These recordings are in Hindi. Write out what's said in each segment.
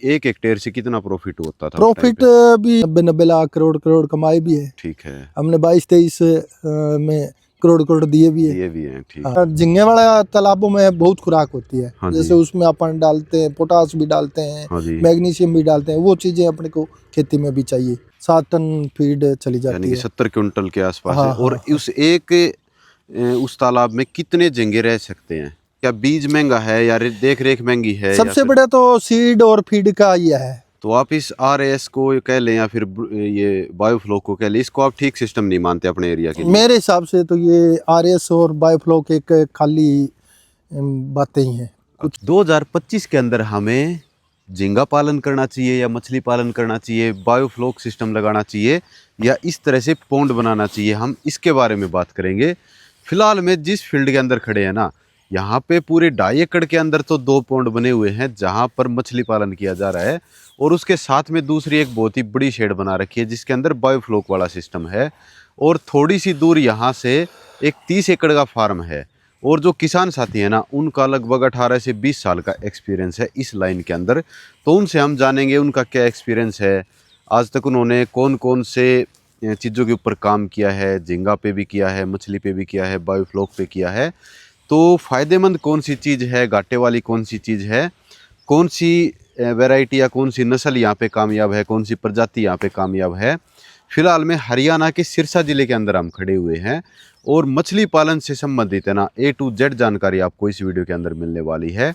एक हेक्टेयर से कितना प्रॉफिट होता था? प्रॉफिट भी 90 लाख करोड़ कमाई भी है। ठीक है। हमने 22-23 में करोड़ दिए भी है। दिए भी हैं, ठीक। हाँ, झींगे वाला तालाबों में बहुत खुराक होती है। हाँ जैसे जी। उसमें अपन डालते हैं, पोटास भी डालते हैं, हाँ जी। मैग्नीशियम भी डालते हैं, वो चीजें अपने को खेती में भी चाहिए। 7 टन फीड चली यानी जाती कि है। 70 क्विंटल के आसपास है। हाँ और हाँ। उस एक उस तालाब में कितने झींगे रह सकते हैं? क्या बीज महंगा है या देख रेख महंगी है, या सबसे फिर? बड़ा तो सीड और फीड का ये है। तो आप इस RAS को कह लें या फिर ये बायोफ्लो को कह लें, इसको आप ठीक सिस्टम नहीं मानते अपने एरिया के लिए? मेरे हिसाब से तो ये RS और बायोफ्लॉक एक खाली बातें ही हैं। कुछ 2025 के अंदर हमें झींगा पालन करना चाहिए या मछली पालन करना चाहिए, बायोफ्लोक सिस्टम लगाना चाहिए, या इस तरह से पॉन्ड बनाना चाहिए, हम इसके बारे में बात करेंगे। फिलहाल में जिस फील्ड के अंदर खड़े हैं ना, यहाँ पे पूरे 2.5 एकड़ के अंदर तो 2 पॉन्ड बने हुए हैं जहाँ पर मछली पालन किया जा रहा है, और उसके साथ में दूसरी एक बहुत ही बड़ी शेड बना रखी है जिसके अंदर बायोफ्लोक वाला सिस्टम है। और थोड़ी सी दूर यहाँ से एक 30 एकड़ का फार्म है। और जो किसान साथी है ना, उनका लगभग 18 से 20 साल का एक्सपीरियंस है इस लाइन के अंदर। तो उनसे हम जानेंगे उनका क्या एक्सपीरियंस है, आज तक उन्होंने कौन कौन से चीज़ों के ऊपर काम किया है, झींगा पे भी किया है, मछली पे भी किया है, बायोफ्लोक पे किया है। तो फ़ायदेमंद कौन सी चीज़ है, घाटे वाली कौन सी चीज़ है, कौन सी वैरायटी या कौन सी नस्ल यहाँ पे कामयाब है, कौन सी प्रजाति यहाँ पे कामयाब है। फिलहाल में हरियाणा के सिरसा जिले के अंदर हम खड़े हुए हैं, और मछली पालन से संबंधित है ना A to Z जानकारी आपको इस वीडियो के अंदर मिलने वाली है।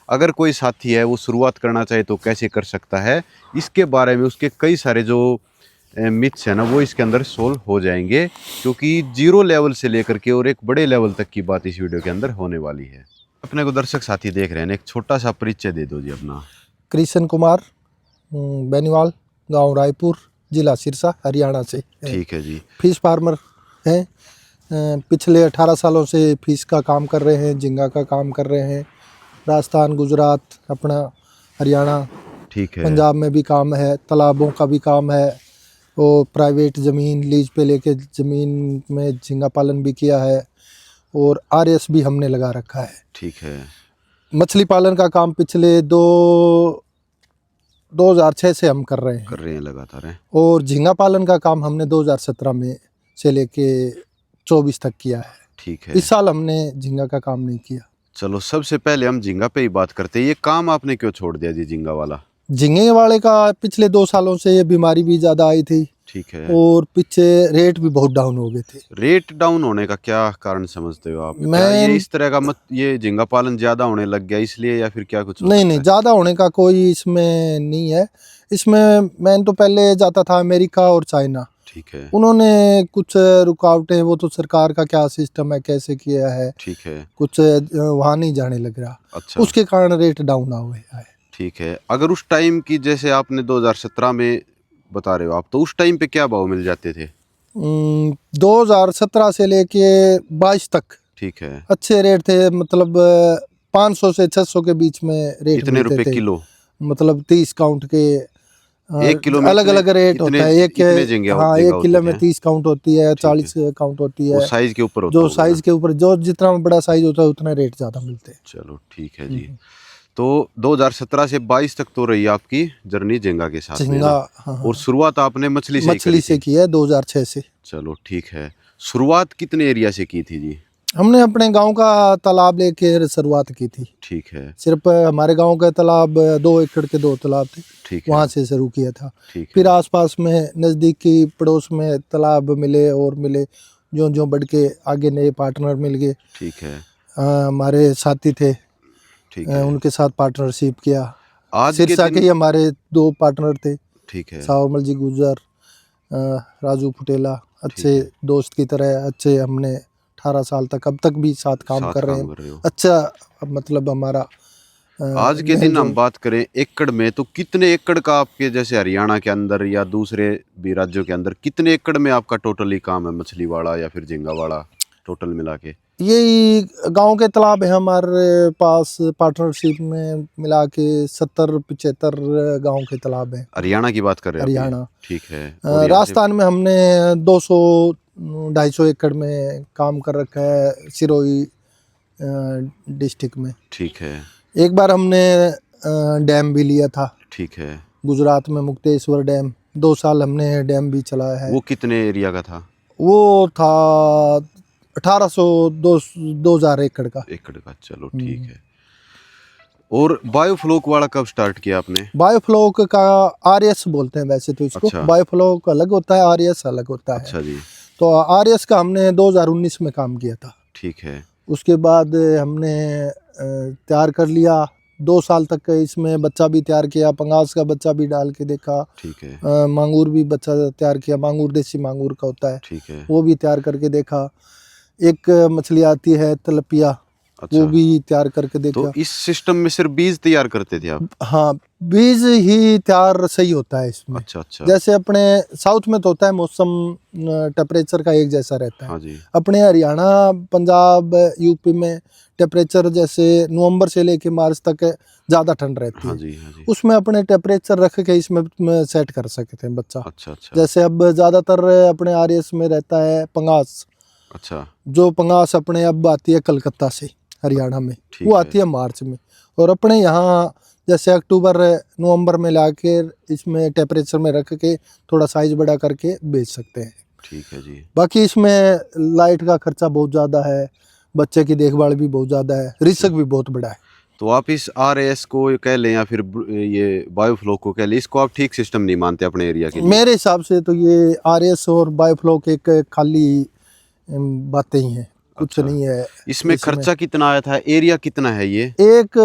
अगर कोई साथी है वो शुरुआत करना चाहे तो कैसे कर सकता है, इसके बारे में उसके कई सारे जो मिथ्स है ना वो इसके अंदर सोल्व हो जाएंगे, क्योंकि जीरो लेवल से लेकर के और एक बड़े लेवल तक की बात इस वीडियो के अंदर होने वाली है। अपने को दर्शक साथी देख रहे हैं, एक छोटा सा परिचय दे दो जी अपना। कृष्ण कुमार, बेनीवाल, गांव रायपुर, जिला सिरसा, हरियाणा से। ठीक है जी। फिश फार्मर हैं, पिछले 18 सालों से फिश का काम कर रहे हैं, झींगा का काम कर रहे हैं। राजस्थान, गुजरात, अपना हरियाणा, ठीक है। पंजाब में भी काम है, तालाबों का भी काम है, और प्राइवेट ज़मीन लीज पे लेके ज़मीन में झींगा पालन भी किया है, और RS भी हमने लगा रखा है। ठीक है। मछली पालन का काम पिछले 2006 से हम कर रहे हैं लगातार हैं। और झींगा पालन का काम हमने 2017 में से लेके 24 तक किया है। ठीक है। इस साल हमने झींगा का काम नहीं किया। चलो सबसे पहले हम झींगा पे ही बात करते हैं। ये काम आपने क्यों छोड़ दिया जी, झींगा वाला? झींगे वाले का पिछले 2 सालों से ये बीमारी भी ज़्यादा आई थी। ठीक है। और पीछे रेट भी बहुत डाउन हो गए थे। रेट डाउन होने का क्या कारण समझते हो आप? क्या ये इस तरह का ये झींगा पालन ज्यादा होने लग गया इसलिए, या फिर क्या कुछ? नहीं, ज़्यादा होने का कोई इसमें नहीं है। इसमें मैं तो पहले जाता था अमेरिका और चाइना। ठीक है। उन्होंने कुछ रुकावटें, वो तो सरकार का क्या सिस्टम है, कैसे किया है, ठीक है, कुछ वहाँ नहीं जाने लग रहा। अच्छा, उसके कारण रेट डाउन हुआ है। ठीक है। अगर उस टाइम की, जैसे आपने 2017 में बता रहे हो आप, तो उस टाइम पे क्या भाव मिल जाते थे? 2017 से लेके 22 तक ठीक है, अच्छे रेट थे। मतलब 500 से 600 के बीच में रेट कितने मिलते रुपए थे। किलो? मतलब 30 काउंट के 1 किलो में अलग अलग रेट होता है। एक हाँ, 1 किलो में 30 काउंट होती है, 40 काउंट होती है। साइज के ऊपर होता जो होगा साइज ना? के ऊपर, जो जितना बड़ा साइज होता है उतना रेट ज्यादा मिलते हैं। चलो ठीक है जी। तो 2017 से 22 तक तो रही आपकी जर्नी झींगा के साथ में ना? हाँ। और शुरुआत आपने मछली से की है 2006 से। चलो ठीक है। शुरुआत कितने एरिया से की थी जी? हमने अपने गांव का तालाब लेके शुरुआत की थी। ठीक है। सिर्फ हमारे गांव का तालाब 2 एकड़ के 2 तालाब थे। ठीक है। वहाँ से शुरू किया था। ठीक फिर है। आसपास में नज़दीकी पड़ोस में तालाब मिले और मिले, जो बढ़ के आगे नए पार्टनर मिल गए। ठीक है। हमारे साथी थे, ठीक है। उनके साथ पार्टनरशिप किया। आज सिरसा के ही हमारे 2 पार्टनर थे। ठीक है। सावरमल जी गुजर, राजू फुटेला, अच्छे दोस्त की तरह। अच्छे हमने 18 साल तक, अब तक भी साथ काम कर रहे हैं। अच्छा, मतलब हमारा आज के दिन हम बात करें एकड़ में, तो कितने एकड़ का आपके, जैसे हरियाणा के अंदर या दूसरे भी राज्यों के अंदर, कितने एकड़ में आपका टोटली काम है, मछली वाला या फिर झींगा वाला, टोटल मिला के? यही गांव के तालाब है हमारे पास, पार्टनरशिप में मिला के 70-75 गांव के तालाब हैं। हरियाणा की बात कर रहे हैं? हरियाणा। ठीक है। राजस्थान में हमने 200-250 एकड़ में काम कर रखा है, सिरोही डिस्ट्रिक्ट में। ठीक है। एक बार हमने डैम भी लिया था। ठीक है। गुजरात में मुक्तेश्वर डैम 2 साल हमने डैम भी चलाया है। वो कितने एरिया का था? वो था 2000 एकड़ का। एकड़ का, चलो ठीक है। और बायोफ्लोक वाला कब स्टार्ट किया आपने? बायोफ्लोक का आरएस बोलते हैं वैसे तो इसको। अच्छा। बायोफ्लोक अलग होता है, आरएस अलग होता है। अच्छा जी, तो आरएस का हमने 2019 में काम किया था। ठीक है। उसके बाद हमने तैयार कर लिया। 2 साल तक इसमें बच्चा भी तैयार किया, पंगास का बच्चा भी डाल के देखा, ठीक है। मांगूर भी बच्चा तैयार किया, मांगूर देसी मांगूर का होता है, ठीक है। वो भी तैयार करके देखा। एक मछली आती है तलपिया, वो अच्छा, भी तैयार करके तो देखा। इस सिस्टम में सिर्फ बीज तैयार करते थे आप? हाँ, बीज ही तैयार सही होता है इसमें। अच्छा अच्छा। जैसे अपने साउथ में तो होता है मौसम टेम्परेचर का एक जैसा रहता है। हाँ जी। अपने हरियाणा, पंजाब, यूपी में टेम्परेचर जैसे नवंबर से लेके मार्च तक ज़्यादा ठंड रहती हाँ है। जी। हाँ जी। उसमें अपने टेम्परेचर रख के इसमें सेट कर सकते हैं बच्चा। अच्छा अच्छा। जैसे अब ज़्यादातर अपने आरएस में रहता है पंगास। अच्छा, जो पंगास अपने अब आती है कलकत्ता से हरियाणा में, ठीक वो है। आती है मार्च में। और अपने यहाँ जैसे अक्टूबर नवंबर में लाके इसमें टेम्परेचर में रख के थोड़ा साइज बड़ा करके बेच सकते हैं। ठीक है जी। बाकी इसमें लाइट का खर्चा बहुत ज़्यादा है, बच्चे की देखभाल भी बहुत ज़्यादा है, रिस्क भी बहुत बड़ा है। तो आप इस आरएस को कह लें या फिर ये बायोफ्लोक को कह लें, इसको आप ठीक सिस्टम नहीं मानते अपने एरिया के लिए? मेरे हिसाब से तो ये आरएस और बायोफ्लोक एक खाली बातें ही हैं, कुछ अच्छा। नहीं है इसमें खर्चा कितना आया था? एरिया कितना है ये? एक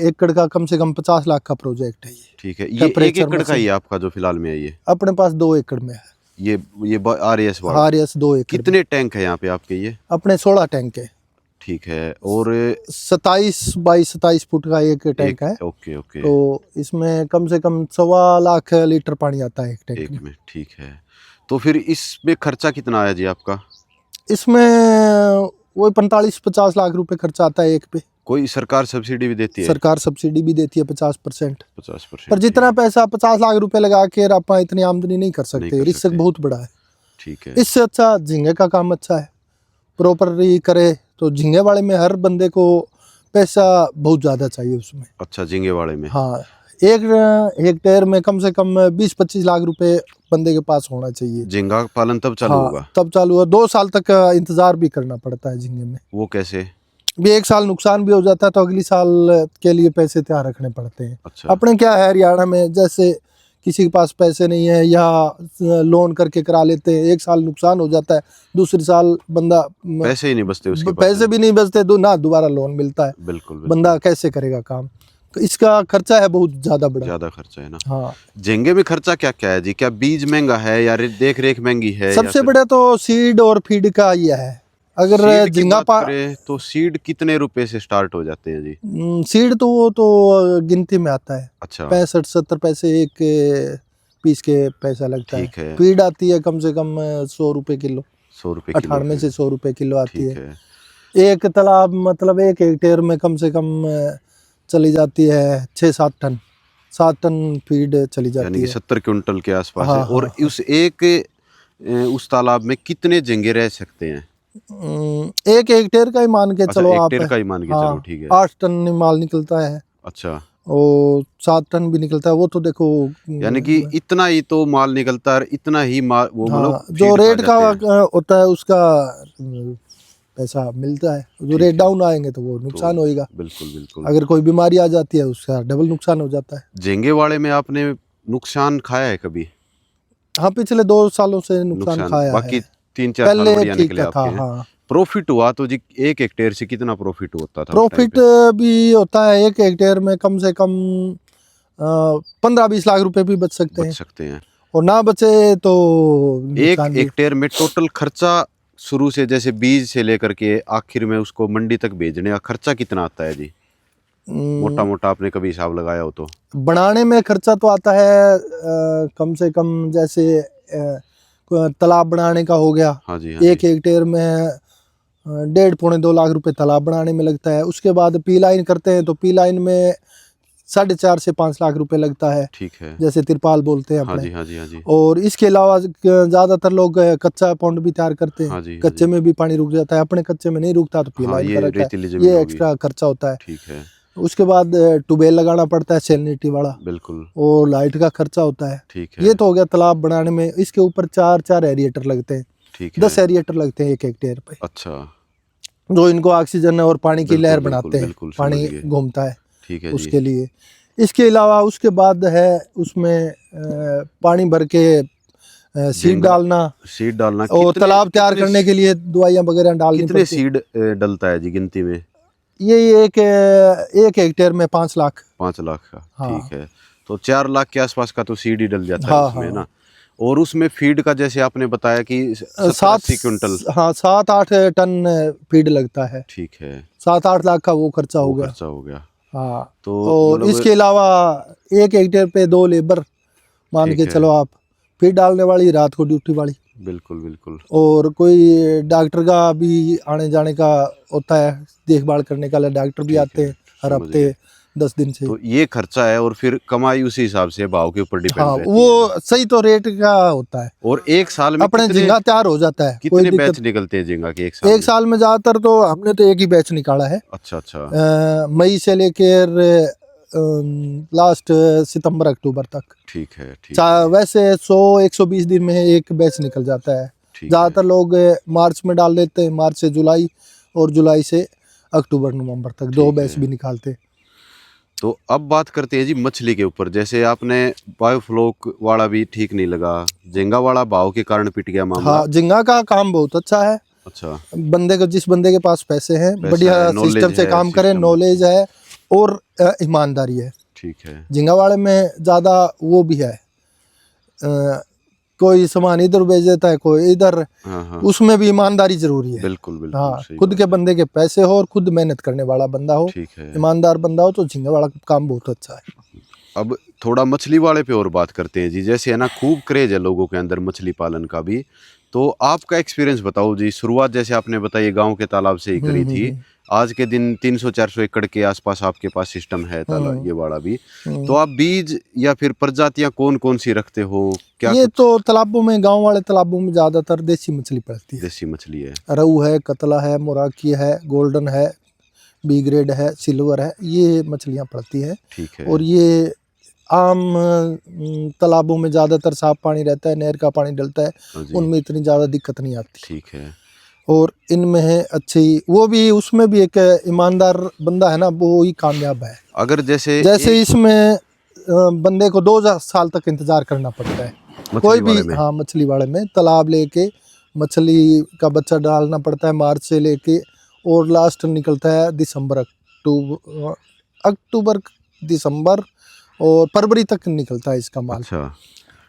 एकड़ का कम से कम 50 लाख का प्रोजेक्ट है ये। ठीक है। ये 1 टेम्परेचर एकड़ में का से ही है आपका जो फिलहाल में है ये? अपने पास 2 एकड़ में है ये आरएस वाला? आरएस 2 एकड़ में। कितने टैंक है यहाँ पे आपके ये? अपने 16 टैंक है। ठीक है। और 27 बाई 27 फुट का एक टैंक है। Okay okay. तो इसमें कम से कम 1.25 लाख लीटर पानी आता है एक टैंक में। एक में, ठीक है। तो फिर इसमें खर्चा कितना आया जी आपका? इसमें वही 45-50 लाख रुपए खर्चा आता है एक पे। कोई सरकार सब्सिडी भी देती है? सरकार सब्सिडी भी देती है 50%। 50%? पर जितना पैसा 50 लाख रुपए लगा के आप इतनी आमदनी नहीं कर सकते, कर रिस्क सकते। बहुत बड़ा है। ठीक है। इससे अच्छा झींगे का काम अच्छा है, प्रॉपरली करे तो। झींगे वाले में हर बंदे को पैसा बहुत ज़्यादा चाहिए उसमें। अच्छा, झींगे वाले में? हाँ, एक हेक्टेयर में कम से कम 20-25 लाख रुपए बंदे के पास होना चाहिए। झींगा पालन तब चालू हाँ, होगा? तब चालू है। 2 साल तक इंतजार भी करना पड़ता है झींगे में। वो कैसे? भी 1 साल नुकसान भी हो जाता है तो अगली साल के लिए पैसे तैयार रखने पड़ते हैं। अच्छा। अपने क्या है हरियाणा में, जैसे किसी के पास पैसे नहीं है या लोन करके करा लेते हैं, 1 साल नुकसान हो जाता है, दूसरी साल बंदा पैसे ही नहीं बचते उसके पास? पैसे भी नहीं बचते, ना दोबारा लोन मिलता है। बिल्कुल बिल्कुल। बंदा कैसे करेगा काम? तो इसका खर्चा है बहुत ज़्यादा बड़ा। ज़्यादा खर्चा है ना? हाँ। झींगे में खर्चा क्या क्या है जी? क्या बीज महंगा है या देख रेख महंगी है? सबसे बड़ा तो सीड और फीड का ये है। अगर झींगा तो सीड कितने रुपए से स्टार्ट हो जाते हैं जी? सीड तो वो तो गिनती में आता है। अच्छा। 65-70 पैसे एक पीस के पैसा लगता है। ठीक है। फीड आती है कम से कम 100 रुपए किलो। 100 रुपए किलो? 98 से 100 रुपए किलो आती ठीक है। है। एक तालाब मतलब 1 हेक्टेयर में कम से कम चली जाती है 6-7 टन, 7 टन फीड चली यानी जाती कि है। 70 क्विंटल के आसपास हाँ, है। और हाँ, उस उस तालाब में कितने झींगे रह सकते हैं? 1 हेक्टेयर का ही मान के अच्छा, चलो आप। हेक्टेयर का ही मान के चलो, ठीक है। 8 टन माल निकलता है अच्छा। और 7 टन भी निकलता है। वो तो देखो यानी कि इतना ही तो माल निकलता है और इतना ही माल वो हाँ, मतलब जो फीड खा रेट का जाते हैं। होता है उसका पैसा मिलता है। जो रेट डाउन आएंगे तो वो नुकसान होएगा। बिल्कुल बिल्कुल। अगर कोई बीमारी आ जाती है उसका डबल नुकसान हो जाता है। झींगे वाले में आपने नुकसान खाया है कभी? हाँ, पिछले 2 सालों से नुकसान खाया बाकी है। 3-4 साल पहले बढ़िया ठीक निकले था। आपके? हाँ, प्रॉफिट हुआ तो जी 1 हेक्टेयर से कितना प्रॉफिट होता था उस टाइम प्रॉफिट पे? भी होता है 1 हेक्टेयर में कम से कम 15-20 लाख रुपए भी बच सकते हैं। हैं। और ना बचे तो 1 नुकसान भी। हेक्टेयर में टोटल खर्चा शुरू से जैसे बीज से लेकर के आखिर में उसको मंडी तक भेजने का खर्चा कितना आता है जी? मोटा मोटा आपने कभी हिसाब लगाया हो तो? बनाने में खर्चा तो आता है कम से कम, जैसे तालाब बनाने का हो गया। हाँ जी, हाँ 1 हेक्टेयर में 1.5-2 लाख रुपए तालाब बनाने में लगता है। उसके बाद पी लाइन करते हैं तो पी लाइन में 4.5 से 5 लाख रुपए लगता है। ठीक है। जैसे तिरपाल बोलते हैं हाँ अपने। जी, हाँ जी, हाँ जी। और इसके अलावा ज़्यादातर लोग कच्चा पौंड भी तैयार करते हैं। हाँ जी, हाँ कच्चे जी। में भी पानी रुक जाता है, अपने कच्चे में नहीं रुकता तो पी हाँ, लाइन ये का रखा रेतीली है, जमीन ये होगी। एक्स्ट्रा खर्चा होता है। ठीक है। उसके बाद ट्यूबवेल लगाना पड़ता है सैलिनिटी वाला, बिल्कुल और लाइट का खर्चा होता है। ठीक है। ये तो हो गया तालाब बनाने में। इसके ऊपर 4 एरिएटर लगते हैं, ठीक है। 10 एरिएटर लगते हैं 1 हेक्टेयर पे, अच्छा जो इनको ऑक्सीजन और पानी की बिल्कुल, लहर बिल्कुल, बनाते हैं, बिल्कुल, समझ पानी गए। घूमता है ठीक है जी। उसके लिए। इसके अलावा उसके बाद है उसमें पानी भर के सीड झींगा डालना, सीड डालना और तालाब तैयार कितने करने के लिए दवाइयाँ वगैरह डालनी कितने पड़ती है। सीड डलता है जी गिनती में? ये एक हेक्टेयर में 5 लाख। 5 लाख का। हाँ। ठीक है, तो 4 लाख के आसपास का तो सीड ही डल जाता है हाँ उसमें हाँ। ना। और उसमें फीड का जैसे आपने बताया कि 70-80 क्विंटल। हाँ 7-8 टन फीड लगता है। ठीक है, 7-8 लाख का वो खर्चा वो हो गया। खर्चा हो गया। हाँ, तो और मतलब इसके अलावा 1 हेक्टेयर पे 2 लेबर मान ठीक के है। चलो आप, फीड डालने वाली, रात को ड्यूटी वाली, बिल्कुल बिल्कुल। और कोई डॉक्टर का भी आने जाने का होता है, देखभाल करने का डॉक्टर भी ठीक आते है, हैं हर समझ हफ्ते गए। 10 दिन से। तो ये खर्चा है, और फिर कमाई उसी हिसाब से भाव के ऊपर डिपेंड हाँ, रहती है ना। वो सही तो रेट का होता है। और एक साल में अपने झींगा तैयार हो जाता है, कोई कितने बैच दिक्कत। निकलते हैं झींगा के एक साल एक में? साल में ज्यादातर तो हमने तो एक ही बैच निकाला है। अच्छा अच्छा। मई से लेकर लास्ट सितंबर अक्टूबर तक। ठीक है ठीक है। वैसे 100-120 दिन में एक बैच निकल जाता है। ठीक है। ज़्यादातर लोग मार्च में डाल देते हैं, मार्च से जुलाई, और जुलाई से अक्टूबर नवंबर तक 2 ठीक बैच है। भी निकालते हैं। तो अब बात करते हैं जी मछली के ऊपर। जैसे आपने बायोफ्लोक वाला भी ठीक नहीं लगा, झींगा वाला भाव के कारण पिट गया मामला। हाँ, झींगा का काम बहुत अच्छा है। अच्छा, बंदे को, जिस बंदे के पास पैसे हैं, पैसा बढ़िया है, नॉलेज सिस्टम से है, काम करे, सिस्टम नॉलेज है, और ईमानदारी है। ठीक है। झींगा वाले में ज़्यादा वो भी है, कोई सामान इधर भेज देता है, कोई इधर, हाँ हाँ, उसमें भी ईमानदारी जरूरी है। बिल्कुल बिल्कुल हाँ, सही खुद बात के है। बंदे के पैसे हो और खुद मेहनत करने वाला बंदा हो, ठीक है। ईमानदार बंदा हो, तो झींगा वाला काम बहुत अच्छा है। अब थोड़ा मछली वाले पे और बात करते हैं जी। जैसे है ना, खूब क्रेज है लोगों के अंदर मछली पालन का भी। तो आपका एक्सपीरियंस बताओ जी। शुरुआत जैसे आपने बताई गांव के तालाब से ही करी थी, आज के दिन 300-400 एकड़ के आसपास आपके पास सिस्टम है तालाब ये वाला भी। तो आप बीज या फिर प्रजातियां कौन कौन सी रखते हो, क्या ये कुछ? तो तालाबों में, गांव वाले तालाबों में ज्यादातर देसी मछली पड़ती है। देसी मछली है। रहू है, कतला है, मोराकी है, गोल्डन है, बी ग्रेड है, सिल्वर है, ये मछलियां पड़ती है। ठीक है। और ये आम तालाबों में ज़्यादातर साफ पानी रहता है, नहर का पानी डलता है, हाँ जी। उनमें इतनी ज़्यादा दिक्कत नहीं आती। ठीक है। और इनमें है अच्छी, वो भी, उसमें भी एक ईमानदार बंदा है ना, वो ही कामयाब है। अगर जैसे इसमें बंदे को 2 साल तक इंतज़ार करना पड़ता है, कोई भी। वाले में हाँ, मछली वाले में तालाब लेके मछली का बच्चा डालना पड़ता है मार्च से लेके, और लास्ट निकलता है अक्टूबर दिसंबर और फरवरी तक निकलता है इसका माल। अच्छा,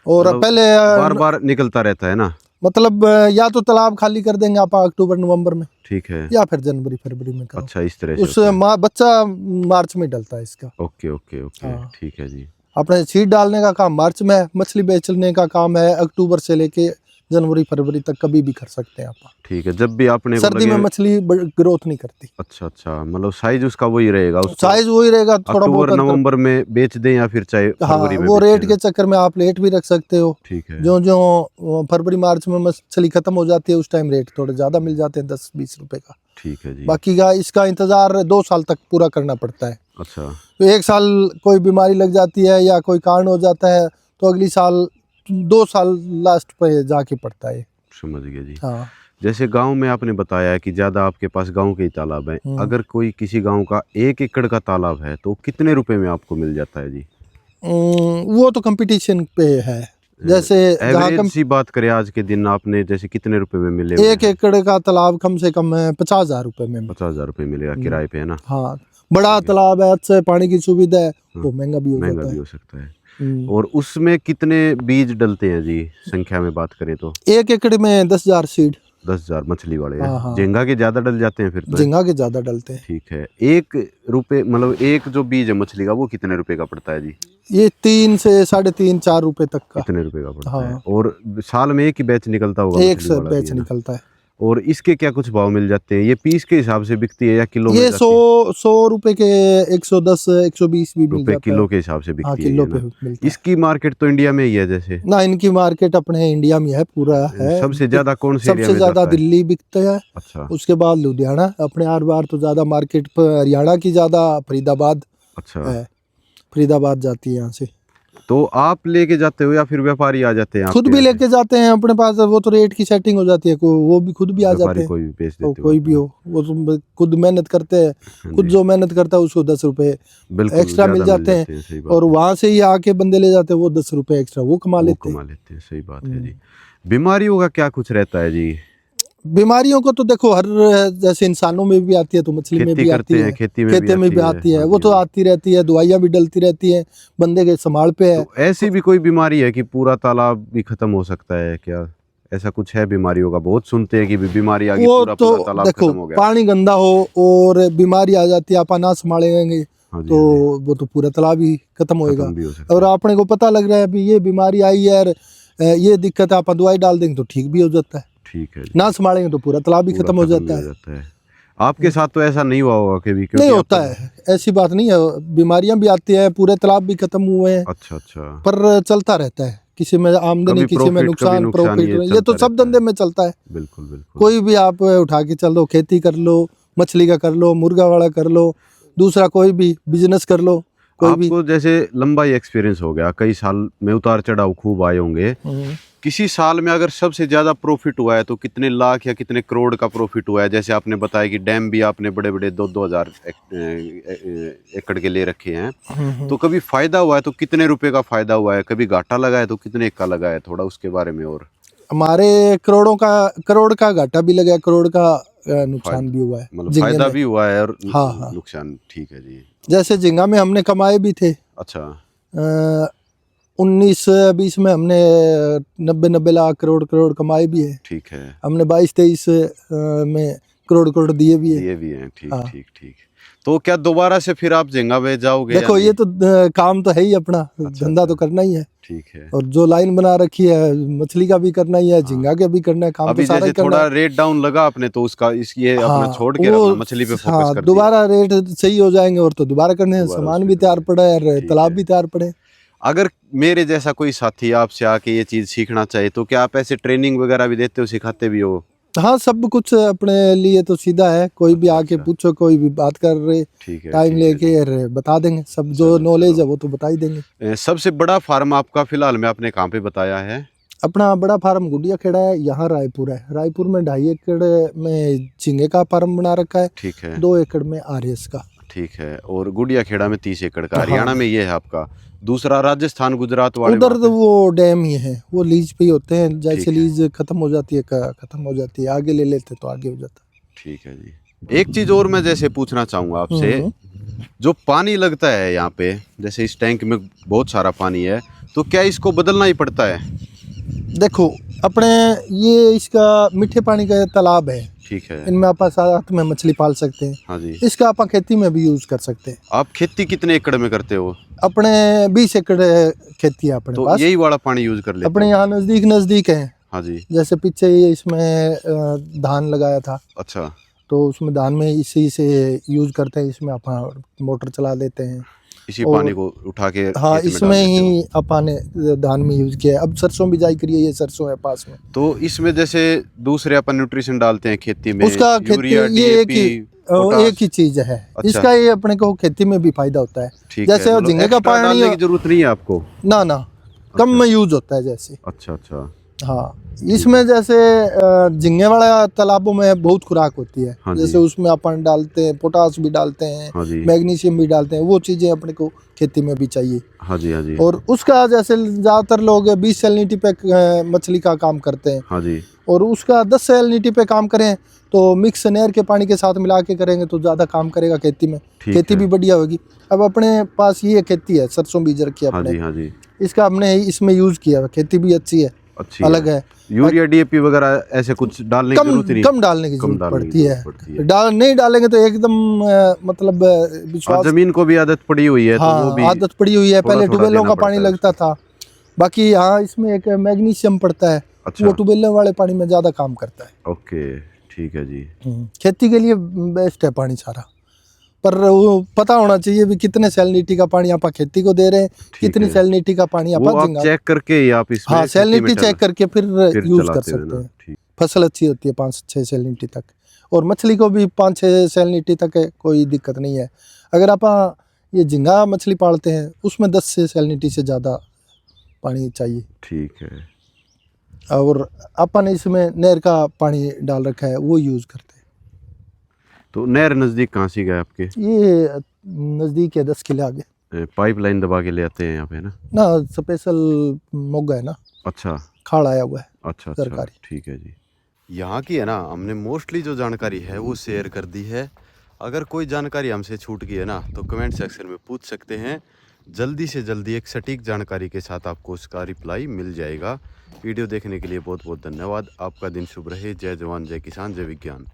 और मतलब पहले बार बार निकलता रहता है ना। मतलब या तो तालाब खाली कर देंगे आप अक्टूबर नवंबर में, ठीक है। या फिर जनवरी फरवरी में करो। अच्छा, इस तरह से उस होता है। बच्चा मार्च में डलता है इसका। Okay okay okay. हाँ। ठीक है जी। अपने सीड डालने का काम मार्च में है, मछली बेचने का काम है अक्टूबर से लेके जनवरी फरवरी तक, कभी भी कर सकते हैं आप। ठीक है, जब भी आपने को सर्दी में लगे। मछली ग्रोथ नहीं करती। अच्छा अच्छा, मतलब साइज उसका वही रहेगा, उसको साइज वही रहेगा, थोड़ा बहुत अक्टूबर अंतर। नवंबर में बेच दें या फिर चाहे हाँ, फरवरी में वो बेचें रेट ना? के चक्कर में आप लेट भी रख सकते हो। ठीक है। जो जो फरवरी मार्च में मछली खत्म हो जाती है, उस टाइम रेट थोड़े ज़्यादा मिल जाते हैं, 10-20 रुपए का। ठीक है जी। बाकी का इसका इंतज़ार 2 साल तक पूरा करना पड़ता है। अच्छा, तो एक साल कोई बीमारी लग जाती है या कोई कारण हो जाता है, तो अगली साल 2 साल लास्ट पे जाके पड़ता है। समझ गया जी। हाँ। जैसे गांव में आपने बताया है कि ज़्यादा आपके पास गांव के ही तालाब हैं। अगर कोई किसी गांव का 1 एकड़ का तालाब है तो कितने रुपए में आपको मिल जाता है जी? वो तो कंपटीशन पे है। जैसे जहाँ एवरेज सी बात करें आज के दिन, आपने जैसे कितने रुपए में मिले? 1 एकड़ का तालाब कम से कम 50,000 रुपये में। 50,000 रुपये मिलेगा किराए पे, है ना? हाँ, बड़ा तालाब है, अच्छे पानी की सुविधा है, तो महंगा भी हो महंगा जाता भी है। हो सकता है। और उसमें कितने बीज डलते हैं जी, संख्या में बात करें तो? 1 एकड़ में 10,000 सीड। 10,000 मछली वाले हैं। हाँ, हाँ। झींगा के ज्यादा डल जाते हैं फिर तो? झींगा के ज़्यादा डलते हैं। ठीक है। 1 रुपए मतलब एक जो बीज है मछली का, वो कितने रुपए का पड़ता है जी? ये 3 से 3.5-4 रुपये तक का। कितने रुपए का पड़ता है? हाँ। और साल में एक ही बैच निकलता होगा एक मछली से वाला भी, बैच है ना? निकलता है। और इसके क्या कुछ भाव मिल जाते हैं? ये पीस के हिसाब से बिकती है या किलो में ये जाती है? 100 रुपए के 110 120 भी मिल रुपए जाता किलो है। के हिसाब से हाँ, बिकती है किलो ये पे ना? मिलता है। इसकी मार्केट तो इंडिया में ही है जैसे? ना, इनकी मार्केट अपने इंडिया में है, पूरा है। सबसे ज्यादा कौन से एरिया सबसे में ज्यादा जाता है? दिल्ली बिकता है, अच्छा उसके बाद लुधियाना। अपने हर बार तो ज्यादा मार्केट पर हरियाणा की ज्यादा, फरीदाबाद अच्छा। है। फरीदाबाद जाती है यहाँ से। तो आप लेके जाते हो या फिर व्यापारी आ जाते हैं खुद आपके भी यहाँ से? लेके जाते हैं अपने पास, वो तो रेट की सेटिंग हो जाती है, वो भी खुद भी आ जाते व्यापारी हैं। कोई भी बेच तो देते हो कोई आप? भी हो, वो तो खुद मेहनत करते हैं। हाँ खुद जी, जो मेहनत करता है उसको 10 रुपए बिल्कुल एक्स्ट्रा मिल ज्यादा जाते हैं। सही और बात है। वहां से ही आके बंदे ले जाते हैं, वो 10 रुपए एक्स्ट्रा वो कमा वो लेते हैं। कमा लेते हैं, सही बात है जी। बीमारियों का क्या कुछ रहता है जी? बीमारियों को तो देखो, हर जैसे इंसानों में भी आती है तो मछली में खेती भी करते आती हैं, है, खेती में खेते में भी आती है। हाँ वो जी, तो हाँ जी। आती रहती है, दवाइयाँ भी डलती रहती है, बंदे के संभाल पे है। तो ऐसी भी कोई बीमारी है कि पूरा तालाब भी खत्म हो सकता है क्या? ऐसा कुछ है बीमारियों का? बहुत सुनते हैं कि बीमारी आ गई, वो पूरा तो पूरा तालाब देखो, खत्म हो गया। पानी गंदा हो और बीमारी आ जाती है, आप ना संभालेंगे हाँ जी, तो हाँ जी, वो तो पूरा तालाब ही खत्म होएगा। खत्म भी हो सकता और है। अपने को पता लग रहा है अभी ये बीमारी आई है और ये दिक्कत है, आप दवाई डाल देंगे तो ठीक भी हो जाता है। ठीक है जी, ना संभालेंगे तो पूरा तालाब ही पूरा खत्म हो खत्म भी जाता हो है। जाता है। आपके साथ तो ऐसा नहीं हुआ होगा कभी? नहीं क्योंकि होता आपका है, ऐसी बात नहीं है। बीमारियां भी आती है, पूरे तालाब भी खत्म हुए हैं, अच्छा अच्छा, पर चलता रहता है। किसी में आमदनी, कभी किसी में प्रॉफिट कभी नुकसान, नुकसान, प्रॉफिट, ये ये चलता तो सब रहता है। धंधे में चलता है। बिल्कुल बिल्कुल। कोई भी आप उठा के चल लो, खेती कर लो, मछली का कर लो, मुर्गा वाला कर लो, दूसरा कोई भी बिजनेस कर लो, कोई भी। आपको जैसे लंबा ही एक्सपीरियंस हो गया, कई साल में उतार चढ़ाव खूब आए होंगे। किसी साल में अगर सबसे ज्यादा प्रॉफिट हुआ है तो कितने लाख या कितने करोड़ का प्रॉफिट हुआ है? जैसे आपने बताया कि डैम भी आपने बड़े बड़े 2-2 हजार एकड़ के ले रखे हैं, तो कभी फायदा हुआ है तो कितने रुपए का फायदा हुआ है? कभी घाटा लगा है तो कितने का लगा है? थोड़ा उसके बारे में। और हमारे करोड़ का घाटा भी लगा, करोड़ का नुकसान भी हुआ है मतलब झींगे फायदा में। भी हुआ है और हाँ हाँ, नुकसान, ठीक है जी। जैसे झींगा में हमने कमाए भी थे। अच्छा 19-20 में हमने 90 लाख करोड़ कमाए भी है। ठीक है, हमने 22-23 में करोड़ दिए भी है। दिए भी हैं, ठीक हाँ। ठीक ठीक। तो क्या दोबारा से फिर आप झींगा में जाओगे या देखो नहीं? ये तो काम तो है ही अपना, धंधा तो करना ही है। ठीक है। और जो लाइन बना रखी है, मछली का भी करना ही है, झींगा का भी करना है, काम तो अभी सारा जैसे ही करना थोड़ा है। रेट डाउन लगा आपने तो उसका ये अपना हाँ छोड़ के वो, अपना मछली पे फोकस हाँ कर दिया। दोबारा रेट सही हो जाएंगे और तो दोबारा करने हैं। दोबारा सामान उस भी पे तैयार करेंगे। पड़ा है और ठीक तालाब है। भी तैयार पड़े हैं। अगर मेरे जैसा कोई साथी आपसे आके ये चीज सीखना चाहे तो क्या आप ऐसे ट्रेनिंग वगैरह भी देते हो, सिखाते भी हो? हाँ, सब कुछ अपने लिए तो सीधा है। कोई भी आके पूछो, कोई भी बात कर रहे, ठीक है, टाइम ठीक है लेके और बता देंगे सब, जो नॉलेज है वो तो बता ही देंगे। सबसे बड़ा फार्म आपका फिलहाल में आपने कहाँ पे बताया है? अपना बड़ा फार्म गुडिया खेड़ा है, यहाँ रायपुर है। रायपुर में 2.5 एकड़ में झींगे का फार्म बना रखा है, ठीक है, 2 एकड़ में आरएस का। ठीक है। और गुडिया खेड़ा में 30 एकड़ का, हाँ। हरियाणा में ये है आपका। दूसरा राजस्थान गुजरात वाले उधर वहाँ तो पे? वो डैम ही है, वो लीज पे ही होते हैं। ठीक जैसे है। लीज खत्म हो जाती है, खत्म हो जाती है, आगे ले लेते तो आगे हो जाता ठीक है जी। एक चीज और मैं जैसे पूछना चाहूंगा आपसे, जो पानी लगता है यहाँ पे, जैसे इस टैंक में बहुत सारा पानी है, तो क्या इसको बदलना ही पड़ता है? देखो अपने ये इसका मीठे पानी का तालाब है, ठीक है। इनमें आप साथ में मछली पाल सकते हैं। हाँ जी। इसका आप खेती में भी यूज कर सकते हैं। आप खेती कितने एकड़ में करते हो? अपने 20 एकड़ खेती है अपने तो पास। यही वाला पानी यूज कर लेते अपने हो? यहाँ नजदीक है। हाँ जी। जैसे पीछे ये इसमें धान लगाया था, अच्छा, तो उसमें धान में इसी से यूज करते हैं। इसमें अपन मोटर चला देते हैं, इसी और पानी को उठा के हाँ खेत में इसमें डाल देते हो? ही अपन ने धान में यूज किया है। अब सरसों बिजाई करिए, ये सरसों है पास में। तो इसमें जैसे दूसरे अपन न्यूट्रिशन डालते हैं खेती में, उसका खेती यूरिया, ये DAP, एक ही चीज है। अच्छा। इसका ये अपने को खेती में भी फायदा होता है। ठीक जैसे है, मतलब झींगे का एक्स्ट्रा पानी डालने की जरूरत नहीं है आपको? ना कम में यूज होता है जैसे। अच्छा अच्छा। हाँ, इसमें जैसे झींगे वाला तालाबों में बहुत खुराक होती है। हाँ जी। जैसे उसमें अपन डालते हैं, पोटास भी डालते हैं, हाँ जी। मैग्नीशियम भी डालते हैं, वो चीजें अपने को खेती में भी चाहिए। हाँ जी, हाँ जी। और उसका जैसे ज्यादातर लोग 20 सैलिनिटी पे मछली का काम करते हैं, हाँ जी। और उसका 10 सैलिनिटी पे काम करें तो मिक्स नहर के पानी के साथ मिला के करेंगे तो ज़्यादा काम करेगा खेती में, खेती भी बढ़िया होगी। अब अपने पास ये खेती है, सरसों बीज रखी है हाँ अपने। जी, हाँ जी। इसका हमने इसमें यूज किया, खेती भी अच्छी है, अच्छी अलग है। यूरिया, DAP वगैरह ऐसे कुछ डालने की जरूरत नहीं? कम डालने की जरूरत पड़ती है। नहीं डालेंगे तो एकदम मतलब विश्वास। जमीन को भी आदत पड़ी हुई है, हाँ, तो वो भी आदत पड़ी हुई है। पहले ट्यूबवेलों का पानी पड़ता है लगता था, बाकी यहाँ इसमें एक मैग्नीशियम पड़ता है। अच्छा। वो ट्यूबवेलों वाले पानी में ज्यादा काम करता है। ओके। ठीक है जी। खेती के लिए बेस्ट है पानी सारा, पर वो पता होना चाहिए भी कितने सैलिनिटी का पानी आप खेती को दे रहे हैं, कितनी है। सैलिनिटी का पानी वो आप आप झींगा। चेक करके ही आप इसमें हाँ, खेती में सैलिनिटी चेक करके फिर यूज कर चलाते हो सकते ना। हैं। ठीक। फसल अच्छी होती है 5-6 सैलिनिटी तक, और मछली को भी 5-6 सैलिनिटी तक है, कोई दिक्कत नहीं है। अगर आप ये झींगा मछली पालते हैं उसमें 10 से सैलिनिटी से ज़्यादा पानी चाहिए। ठीक है। और अपन इसमें नहर का पानी डाल रखा है, वो यूज़ करते हैं। तो नहर नज़दीक कहाँ से गए आपके? ये नज़दीक है 10 किले आगे। पाइपलाइन दबा के ले आते हैं यहाँ पे ना? ना, स्पेशल मोगा है ना, अच्छा खाड़ आया हुआ है अच्छा अच्छा, सरकारी। ठीक है जी। यहाँ की है ना, हमने मोस्टली जो जानकारी है वो शेयर कर दी है। अगर कोई जानकारी हमसे छूट गई है ना तो कमेंट सेक्शन में पूछ सकते हैं। जल्दी से जल्दी एक सटीक जानकारी के साथ आपको उसका रिप्लाई मिल जाएगा। वीडियो देखने के लिए बहुत बहुत धन्यवाद। आपका दिन शुभ रहे। जय जवान जय किसान जय विज्ञान।